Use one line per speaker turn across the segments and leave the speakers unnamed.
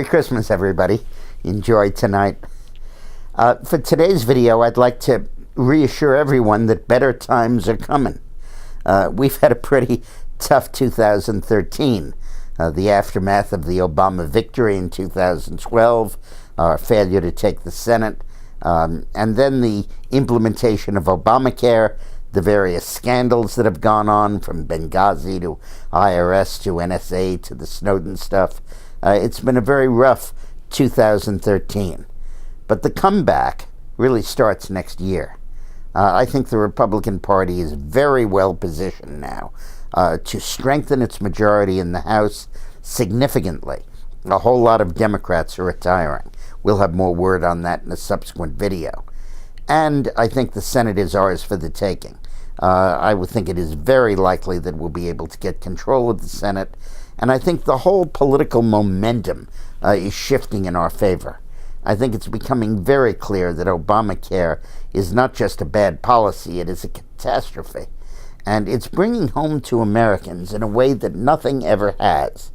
Merry Christmas, everybody. Enjoy tonight. For today's video, I'd like to reassure everyone that better times are coming. We've had a pretty tough 2013. The aftermath of the Obama victory in 2012, our failure to take the Senate, and then the implementation of Obamacare, the various scandals that have gone on, from Benghazi to IRS to NSA to the Snowden stuff. It's been a very rough 2013. But the comeback really starts next year. I think the Republican Party is very well positioned now to strengthen its majority in the House significantly. A whole lot of Democrats are retiring. We'll have more word on that in a subsequent video. And I think the Senate is ours for the taking. I would think it is very likely that we'll be able to get control of the Senate. And I think the whole political momentum is shifting in our favor. I think it's becoming very clear that Obamacare is not just a bad policy, it is a catastrophe. And it's bringing home to Americans in a way that nothing ever has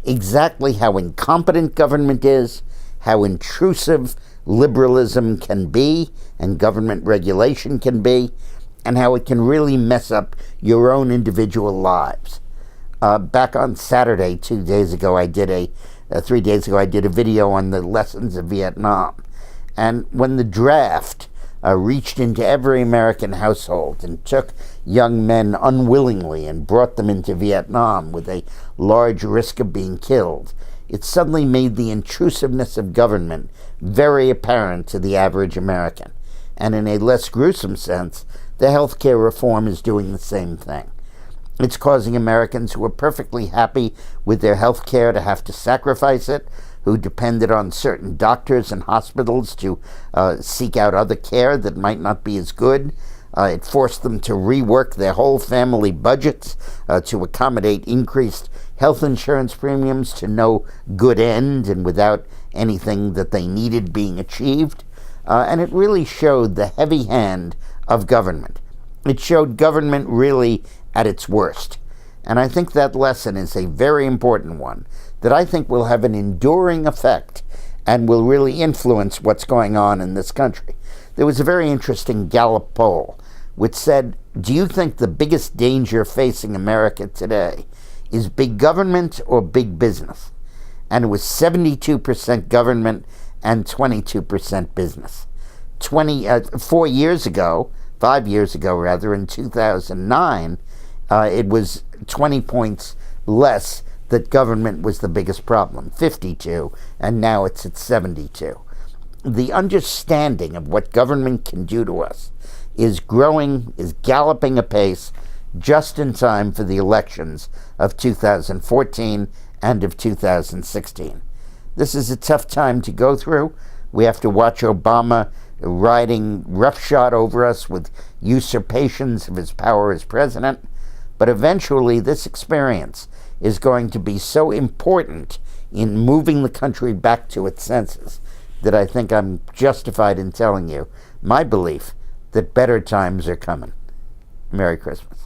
exactly how incompetent government is, how intrusive liberalism can be and government regulation can be, and how it can really mess up your own individual lives. Back on Saturday, 3 days ago, I did a video on the lessons of Vietnam. And when the draft reached into every American household and took young men unwillingly and brought them into Vietnam with a large risk of being killed, it suddenly made the intrusiveness of government very apparent to the average American. And in a less gruesome sense, the healthcare reform is doing the same thing. It's causing Americans who are perfectly happy with their health care to have to sacrifice it, who depended on certain doctors and hospitals to seek out other care that might not be as good. It forced them to rework their whole family budgets to accommodate increased health insurance premiums to no good end and without anything that they needed being achieved. And it really showed the heavy hand of government. It showed government really at its worst. And I think that lesson is a very important one that I think will have an enduring effect and will really influence what's going on in this country. There was a very interesting Gallup poll which said, do you think the biggest danger facing America today is big government or big business? And it was 72% government and 22% business. 5 years ago, in 2009, it was 20 points less that government was the biggest problem, 52, and now it's at 72. The understanding of what government can do to us is growing, is galloping apace, just in time for the elections of 2014 and of 2016. This is a tough time to go through. We have to watch Obama riding roughshod over us with usurpations of his power as president. But eventually, this experience is going to be so important in moving the country back to its senses that I think I'm justified in telling you my belief that better times are coming. Merry Christmas.